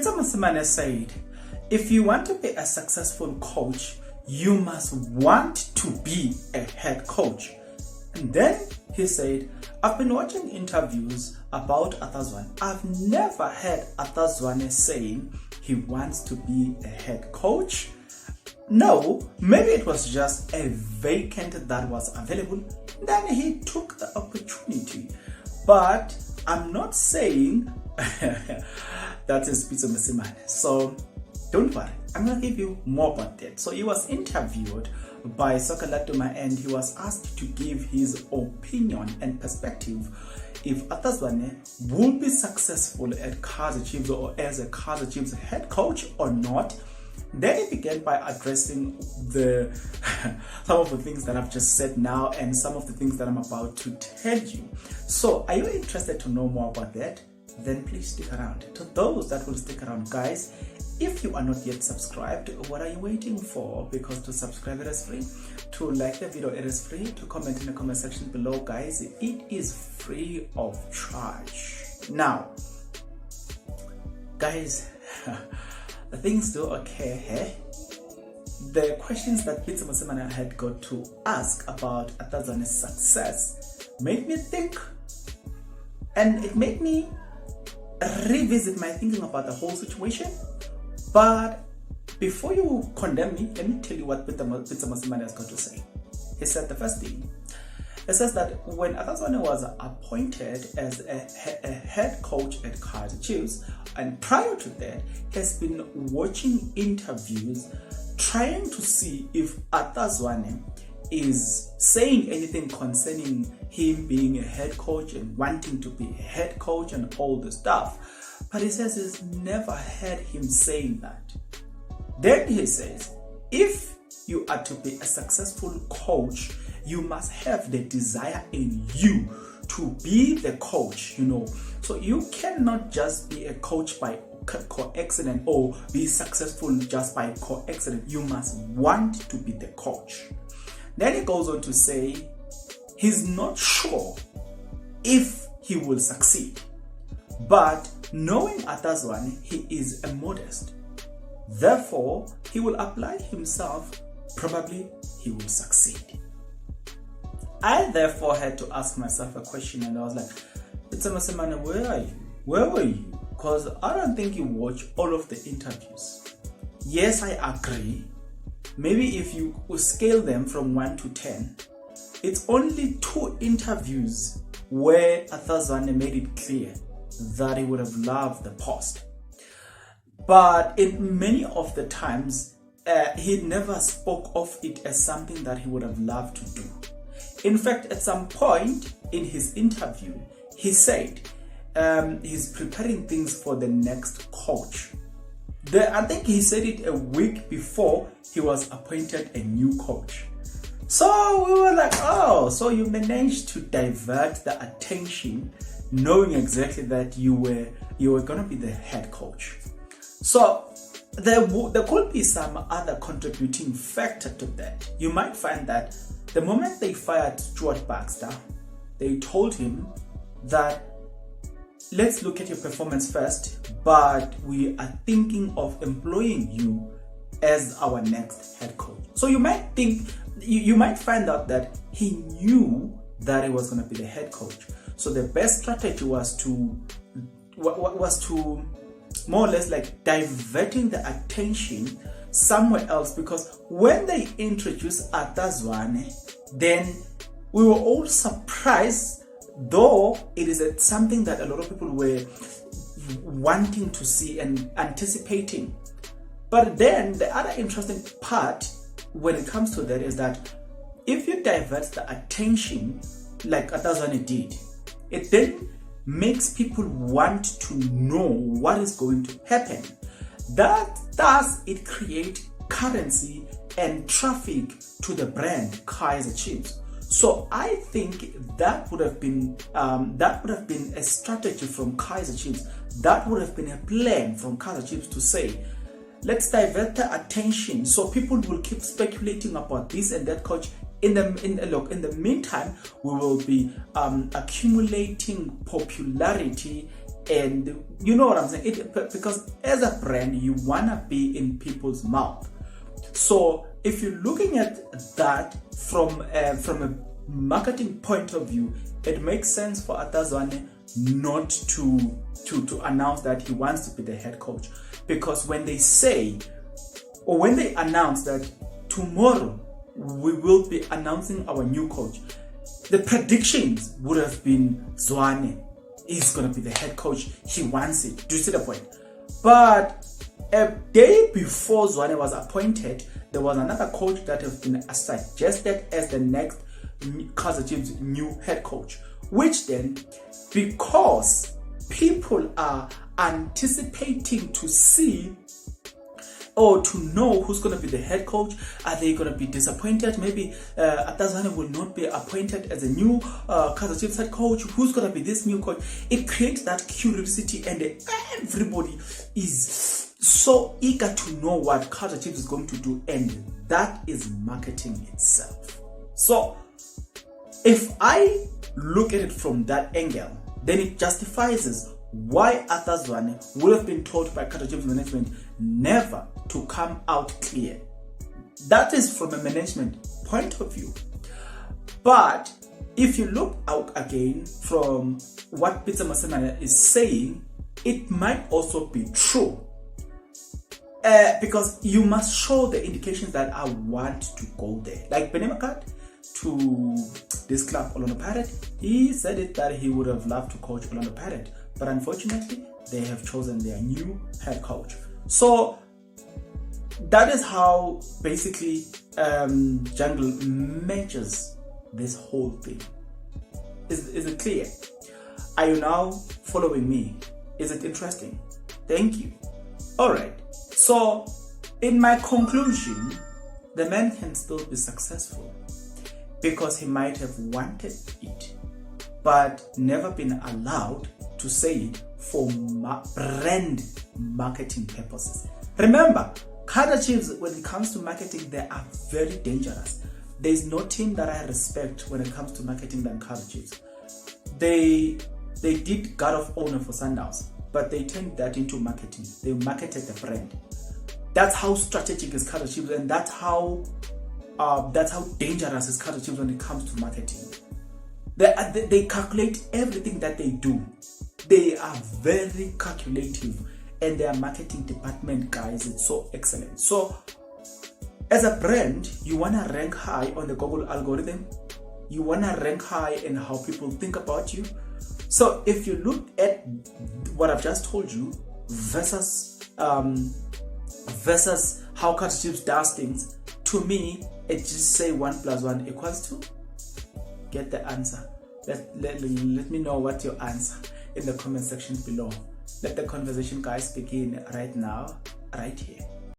PITSO'S said, if you want to be a successful coach, you must want to be a head coach. And then he said, I've been watching interviews about Zwane. I've never heard Zwane saying he wants to be a head coach. No, maybe it was just a vacant that was available. Then he took the opportunity. But I'm not saying that is PITSO'S. So don't worry, I'm going to give you more about that. So he was interviewed by Sokalatuma and he was asked to give his opinion and perspective if Zwane will be successful at Kaizer Chiefs or as a Kaizer Chiefs head coach or not. Then he began by addressing some of the things that I've just said now and some of the things that I'm about to tell you. So are you interested to know more about that? Then please stick around. To those that will stick around, guys, if you are not yet subscribed, what are you waiting for? Because to subscribe, it is free. To like the video, it is free. To comment in the comment section below, guys, it is free of charge. Now, guys, the things do okay here. The questions that PITSO'S had got to ask about Zwane's success made me think, and it made me revisit my thinking about the whole situation. But before you condemn me, let me tell you what PITSO'S has got to say. He said the first thing. It says that when Zwane was appointed as a head coach at Kaizer Chiefs, and prior to that, has been watching interviews trying to see if Zwane is saying anything concerning him being a head coach and wanting to be a head coach and all the stuff. But he says he's never heard him saying that. Then he says, if you are to be a successful coach, you must have the desire in you to be the coach, So you cannot just be a coach by coincidence or be successful just by coincidence. You must want to be the coach. Then he goes on to say he's not sure if he will succeed. But knowing Zwane, he is a modest. Therefore, he will apply himself. Probably he will succeed. I therefore had to ask myself a question, and I was like, PITSO'S, where are you? Where were you? Because I don't think you watch all of the interviews. Yes, I agree. Maybe if you scale them from 1 to 10, it's only 2 interviews where Zwane made it clear that he would have loved the post. But in many of the times, he never spoke of it as something that he would have loved to do. In fact, at some point in his interview, he said he's preparing things for the next coach. I think he said it a week before he was appointed a new coach. So we were like, oh, so you managed to divert the attention knowing exactly that you were going to be the head coach. So there could be some other contributing factor to that. You might find that the moment they fired Stuart Baxter, they told him that let's look at your performance first, but we are thinking of employing you as our next head coach. So you might think, you might find out that he knew that he was going to be the head coach. So the best strategy was to more or less like diverting the attention somewhere else, because when they introduced Zwane, then we were all surprised, though it is something that a lot of people were wanting to see and anticipating. But then the other interesting part when it comes to that is that if you divert the attention like Zwane did, it then makes people want to know what is going to happen. Thus, it creates currency and traffic to the brand Kaizer Chiefs. So I think that would have been a strategy from Kaizer Chiefs. That would have been a plan from Kaizer Chiefs to say, let's divert the attention so people will keep speculating about this and that coach. In the meantime, we will be accumulating popularity And you know what I'm saying? Because as a brand, you want to be in people's mouth. So if you're looking at that from a marketing point of view, it makes sense for Zwane not to announce that he wants to be the head coach. Because when they say, or when they announce that tomorrow we will be announcing our new coach, the predictions would have been Zwane is going to be the head coach. He wants it. Do you see the point? But a day before Zwane was appointed, there was another coach that has been suggested as the next Kaizer Chiefs new head coach, which then, because people are anticipating to see or to know who's going to be the head coach, are they going to be disappointed? Maybe Zwane will not be appointed as a new Kaizer Chiefs head coach. Who's going to be this new coach? It creates that curiosity, and everybody is so eager to know what Kaizer Chiefs is going to do, and that is marketing itself. So if I look at it from that angle, then it justifies why Zwane would have been told by Kaizer Chiefs management never to come out clear. That is from a management point of view. But if you look out again from what PITSO'S is saying, it might also be true. Because you must show the indications that I want to go there. Like Benemakat to this club, Orlando Pirates, he said it that he would have loved to coach Orlando Pirates, but unfortunately they have chosen their new head coach. So that is how basically Jungle matches this whole thing. Is it clear? Are you now following me? Is it interesting? Thank you. Alright, so in my conclusion, the man can still be successful because he might have wanted it but never been allowed to say it for brand marketing purposes. Remember, Kaizer Chiefs, when it comes to marketing, they are very dangerous. There is no team that I respect when it comes to marketing than Kaizer Chiefs. They did God of Honor for Sundowns, but they turned that into marketing. They marketed the brand. That's how strategic is Kaizer Chiefs, and that's how dangerous is Kaizer Chiefs when it comes to marketing. They calculate everything that they do. They are very calculative, and their marketing department, guys, it's so excellent. So as a brand, you want to rank high on the Google algorithm. You want to rank high in how people think about you. So if you look at what I've just told you versus how Kaizer Chiefs does things, to me, it just say 1 + 1 = 2. Get the answer. Let me know what your answer in the comment section below. Let the conversation, guys, begin right now, right here.